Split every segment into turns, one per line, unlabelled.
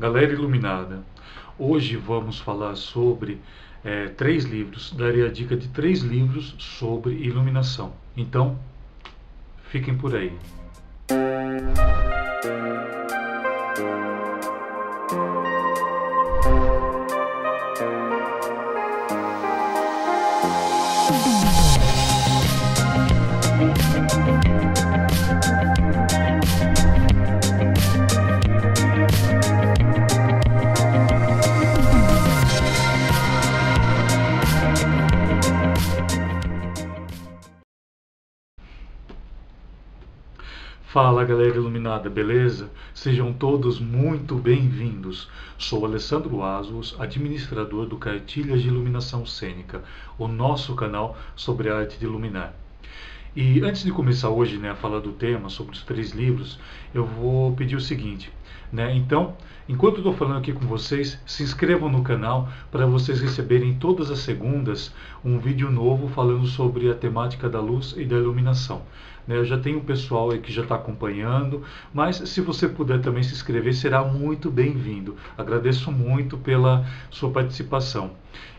Galera iluminada, hoje vamos falar sobre três livros. Darei a dica de três livros sobre iluminação. Então, fiquem por aí. Fala galera iluminada, beleza? Sejam todos muito bem-vindos. Sou Alessandro Asos, administrador do Cartilhas de Iluminação Cênica, o nosso canal sobre a arte de iluminar. E antes de começar hoje, a falar do tema, sobre os três livros, eu vou pedir o seguinte, Então, enquanto eu estou falando aqui com vocês, se inscrevam no canal para vocês receberem todas as segundas um vídeo novo falando sobre a temática da luz e da iluminação. Eu já tenho um pessoal aí que já está acompanhando, mas se você puder também se inscrever, será muito bem-vindo. Agradeço muito pela sua participação.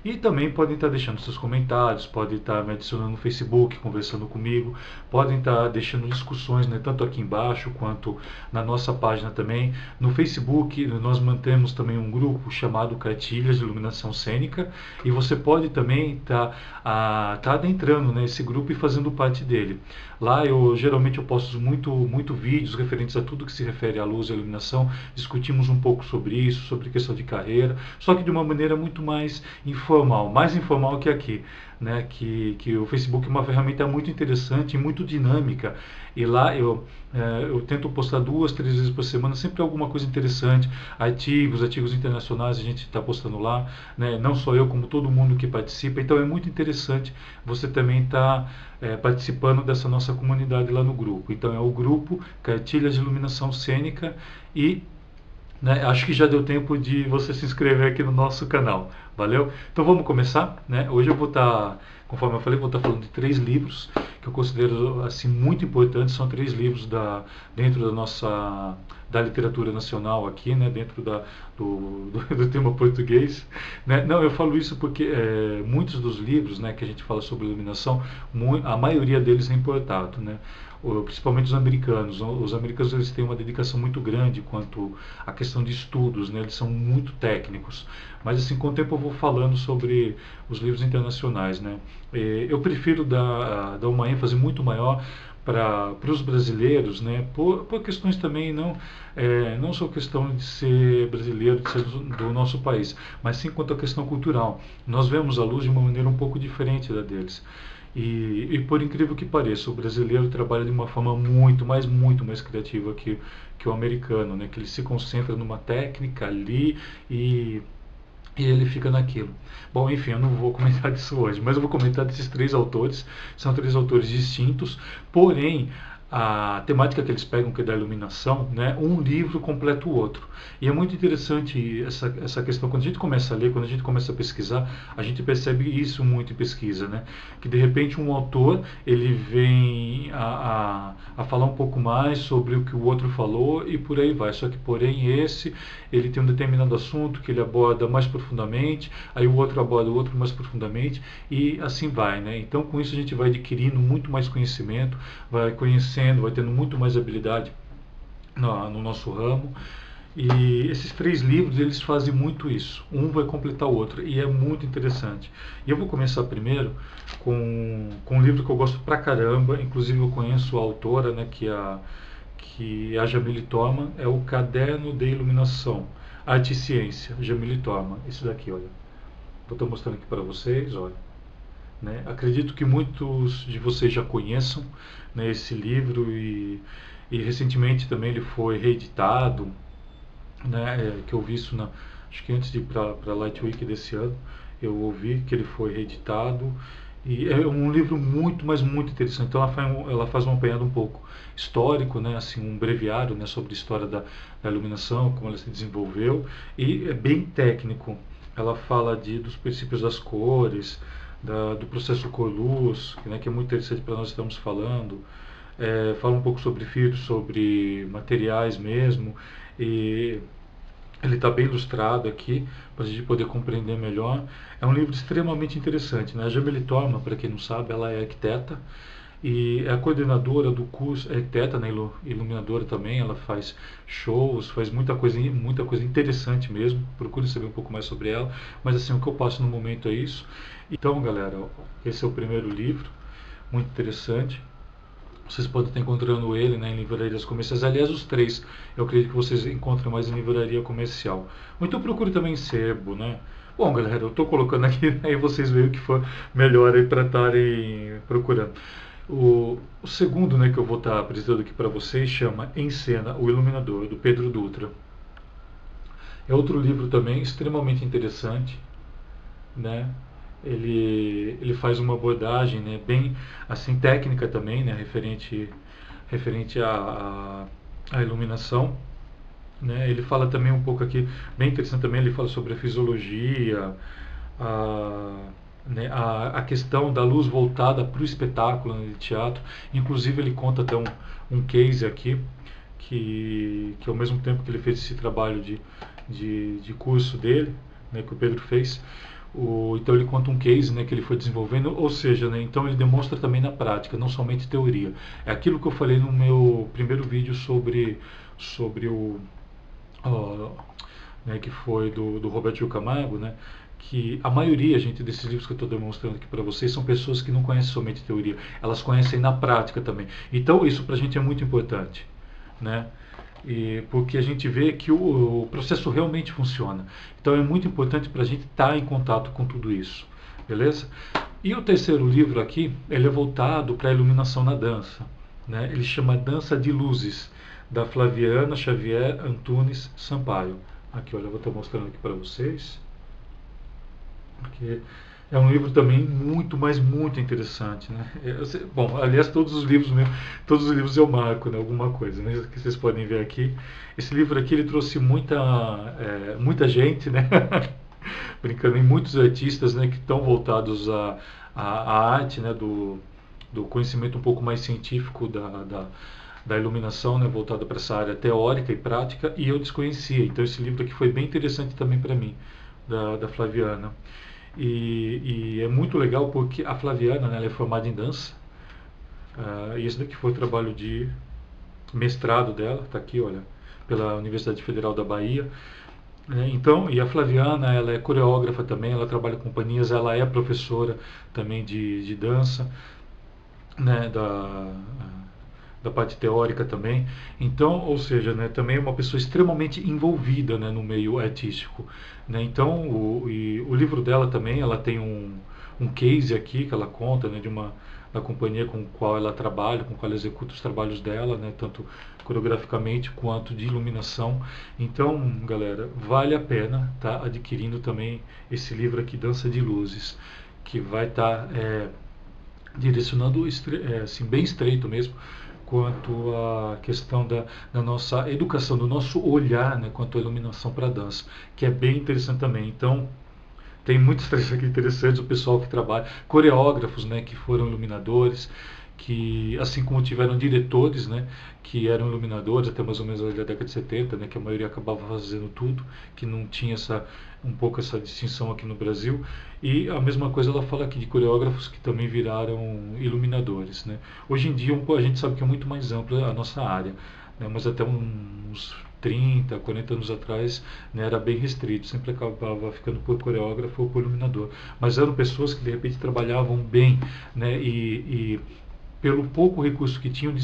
E também podem estar deixando seus comentários, podem estar me adicionando no Facebook, conversando comigo, podem estar deixando discussões, tanto aqui embaixo quanto na nossa página também. No Facebook nós mantemos também um grupo chamado Cartilhas de Iluminação Cênica e você pode também estar adentrando nesse grupo e fazendo parte dele. Lá geralmente eu posto muito vídeos referentes a tudo que se refere à luz e à iluminação, discutimos um pouco sobre isso, sobre questão de carreira, só que de uma maneira muito mais informal, mais informal que aqui. Que o Facebook é uma ferramenta muito interessante e muito dinâmica, e lá eu tento postar 2, 3 vezes por semana, sempre alguma coisa interessante, artigos internacionais a gente está postando lá, não só eu, como todo mundo que participa, então é muito interessante você também estar participando dessa nossa comunidade lá no grupo. Então é o grupo Cartilhas de Iluminação Cênica e acho que já deu tempo de você se inscrever aqui no nosso canal. Valeu? Então vamos começar, Hoje eu vou estar, conforme eu falei, vou estar falando de três livros que eu considero assim muito importantes. São três livros dentro da literatura nacional aqui, dentro do tema português. Não, eu falo isso porque muitos dos livros, que a gente fala sobre iluminação, a maioria deles é importado, principalmente os americanos. Os americanos eles têm uma dedicação muito grande quanto à questão de estudos, Eles são muito técnicos. Mas assim, com o tempo eu vou falando sobre os livros internacionais, Eu prefiro dar uma ênfase muito maior para os brasileiros, por questões também não só questão de ser brasileiro, de ser do nosso país, mas sim quanto à questão cultural. Nós vemos a luz de uma maneira um pouco diferente da deles. E por incrível que pareça, o brasileiro trabalha de uma forma muito mais criativa que o americano, que ele se concentra numa técnica ali e ele fica naquilo. Bom, enfim, eu não vou comentar disso hoje, mas eu vou comentar desses três autores. São três autores distintos, porém a temática que eles pegam, que é da iluminação, um livro completa o outro. E é muito interessante essa questão. Quando a gente começa a ler, quando a gente começa a pesquisar, a gente percebe isso muito em pesquisa, que de repente um autor ele vem a falar um pouco mais sobre o que o outro falou e por aí vai. Só que porém ele tem um determinado assunto que ele aborda mais profundamente, aí o outro aborda o outro mais profundamente e assim vai, Então com isso a gente vai adquirindo muito mais conhecimento, vai conhecendo, vai tendo muito mais habilidade no nosso ramo. E esses três livros eles fazem muito isso. Um vai completar o outro e é muito interessante. E eu vou começar primeiro com um livro que eu gosto pra caramba. Inclusive eu conheço a autora, que é a Jamile Thorman. É o Caderno de Iluminação, Arte e Ciência, Jamile Thorman. Esse daqui, olha. Vou estar mostrando aqui para vocês, olha. Acredito que muitos de vocês já conheçam, esse livro e recentemente também ele foi reeditado, que eu vi isso acho que antes de ir para a Light Week desse ano, eu ouvi que ele foi reeditado e é um livro muito interessante. Então ela faz um apanhado um pouco histórico, assim, um breviário, sobre a história da iluminação, como ela se desenvolveu, e é bem técnico. Ela fala dos princípios das cores, do processo cor-luz, que é muito interessante para nós estamos falando. Fala um pouco sobre filtros, sobre materiais mesmo, e Ele está bem ilustrado aqui, para a gente poder compreender melhor. É um livro extremamente interessante, né? A Jamile Thorman, para quem não sabe, ela é arquiteta e é a coordenadora do curso, é arquiteta, né, iluminadora também. Ela faz shows, faz muita coisa interessante mesmo. Procure saber um pouco mais sobre ela. Mas assim, o que eu passo no momento é isso. Então, galera, esse é o primeiro livro, muito interessante. Vocês podem estar encontrando ele, né, em livrarias comerciais. Aliás, os três eu acredito que vocês encontrem mais em livraria comercial. Ou então procure também em sebo, né? Bom, galera, eu estou colocando aqui, aí vocês veem o que for melhor aí para estarem procurando. O segundo, né, que eu vou estar apresentando aqui para vocês chama Em Cena, o Iluminador, do Pedro Dutra. É outro livro também extremamente interessante, né? Ele faz uma abordagem, né, bem assim técnica também, né, referente à iluminação, né? Ele fala também um pouco aqui, bem interessante também, ele fala sobre a fisiologia, a, né, a questão da luz voltada para o espetáculo, né, de teatro. Inclusive ele conta até um case aqui, que ao mesmo tempo que ele fez esse trabalho de curso dele, né, que o Pedro fez, então ele conta um case, né, que ele foi desenvolvendo, ou seja, né, então ele demonstra também na prática, não somente teoria. É aquilo que eu falei no meu primeiro vídeo sobre o né, que foi do Roberto Gil Camargo, né, que a maioria, gente, desses livros que eu estou demonstrando aqui para vocês são pessoas que não conhecem somente teoria, elas conhecem na prática também. Então isso para a gente é muito importante, né? Porque a gente vê que o processo realmente funciona. Então é muito importante para a gente estar em contato com tudo isso, beleza? E o terceiro livro aqui, ele é voltado para a iluminação na dança, né? Ele chama Dança de Luzes, da Flaviana Xavier Antunes Sampaio. Aqui, olha, eu vou estar mostrando aqui para vocês. Aqui. É um livro também muito, mas muito interessante, né? Bom, aliás, todos os livros mesmo, todos os livros eu marco, né, alguma coisa, né, que vocês podem ver aqui. Esse livro aqui ele trouxe muita gente, né? Brincando, em muitos artistas, né, que estão voltados à arte, né, do conhecimento um pouco mais científico da iluminação, né, voltado para essa área teórica e prática, e eu desconhecia. Então esse livro aqui foi bem interessante também para mim, da Flaviana. E é muito legal porque a Flaviana, né, ela é formada em dança. E esse daqui foi o trabalho de mestrado dela, está aqui, olha, pela Universidade Federal da Bahia. Então, e a Flaviana, ela é coreógrafa também, ela trabalha com companhias, ela é professora também de dança, né, da parte teórica também. Então, ou seja, né, também é uma pessoa extremamente envolvida, né, no meio artístico, né? Então, o livro dela também, ela tem um case aqui que ela conta, né, da companhia com qual ela trabalha, com qual ela executa os trabalhos dela, né, tanto coreograficamente quanto de iluminação. Então, galera, vale a pena estar adquirindo também esse livro aqui, Dança de Luzes, que vai estar direcionando assim, bem estreito mesmo quanto à questão da nossa educação, do nosso olhar, né, quanto à iluminação para a dança, que é bem interessante também. Então, tem muitos trechos aqui interessantes, o pessoal que trabalha, coreógrafos, né, que foram iluminadores, que assim como tiveram diretores, né, que eram iluminadores até mais ou menos a década de 70, né, que a maioria acabava fazendo tudo, que não tinha um pouco essa distinção aqui no Brasil. E a mesma coisa ela fala aqui de coreógrafos que também viraram iluminadores, né. Hoje em dia a gente sabe que é muito mais ampla a nossa área, né, mas até uns 30, 40 anos atrás, né, era bem restrito, sempre acabava ficando por coreógrafo ou por iluminador. Mas eram pessoas que de repente trabalhavam bem, né, e pelo pouco recurso que tinham,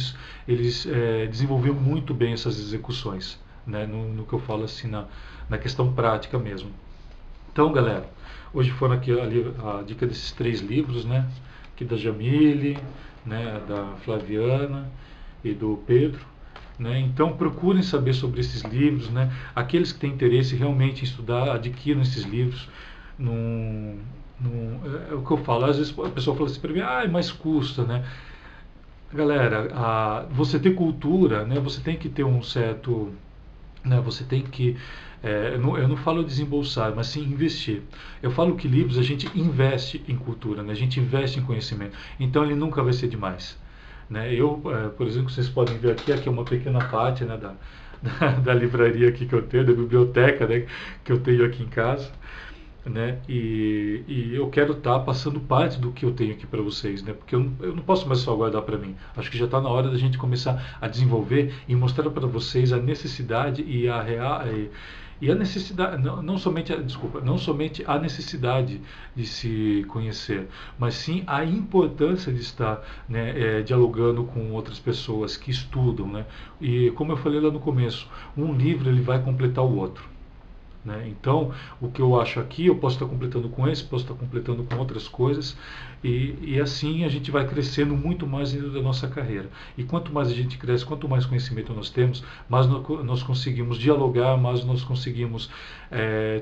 eles desenvolviam muito bem essas execuções, né, no que eu falo assim, na questão prática mesmo. Então, galera, hoje foram aqui a dica desses três livros, né, aqui da Jamile, né, da Flaviana e do Pedro. Né? Então procurem saber sobre esses livros, né? Aqueles que têm interesse realmente em estudar, adquiram esses livros. É o que eu falo, às vezes a pessoa fala assim para mim, mas custa, né? Galera, você ter cultura, né? Você tem que ter um certo, né? Você tem que, eu não falo desembolsar, mas sim investir. Eu falo que livros a gente investe em cultura, né? A gente investe em conhecimento, então ele nunca vai ser demais. Né? Por exemplo, vocês podem ver aqui é uma pequena parte, né, da livraria aqui que eu tenho, da biblioteca, né, que eu tenho aqui em casa, né? E eu quero estar passando parte do que eu tenho aqui para vocês, né? Porque eu não posso mais só guardar para mim. Acho que já está na hora da gente começar a desenvolver e mostrar para vocês a necessidade e a real e a necessidade, não somente desculpa, não somente a necessidade de se conhecer, mas sim a importância de estar, né, dialogando com outras pessoas que estudam, né? E como eu falei lá no começo, um livro ele vai completar o outro. Né? Então, o que eu acho aqui, eu posso estar completando com esse, posso estar completando com outras coisas, e assim a gente vai crescendo muito mais dentro da nossa carreira. E quanto mais a gente cresce, quanto mais conhecimento nós temos, mais nós conseguimos dialogar, mais nós conseguimos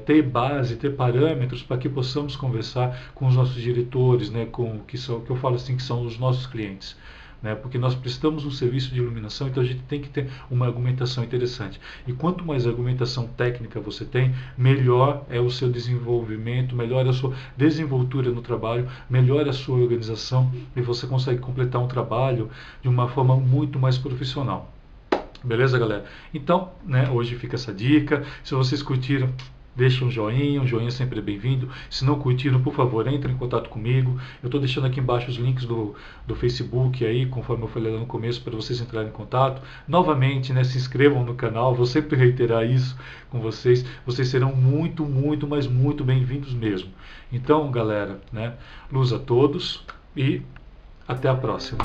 ter base, ter parâmetros para que possamos conversar com os nossos diretores, né, que eu falo assim, que são os nossos clientes. Né, porque nós prestamos um serviço de iluminação, então a gente tem que ter uma argumentação interessante. E quanto mais argumentação técnica você tem, melhor é o seu desenvolvimento, melhor é a sua desenvoltura no trabalho, melhor é a sua organização e você consegue completar um trabalho de uma forma muito mais profissional. Beleza, galera? Então, né, hoje fica essa dica. Se vocês curtiram, deixa um joinha sempre é bem-vindo. Se não curtiram, por favor, entre em contato comigo. Eu estou deixando aqui embaixo os links do Facebook aí, conforme eu falei lá no começo, para vocês entrarem em contato. Novamente, né, se inscrevam no canal, vou sempre reiterar isso com vocês. Vocês serão muito, muito, mas muito bem-vindos mesmo. Então, galera, né, luz a todos e até a próxima.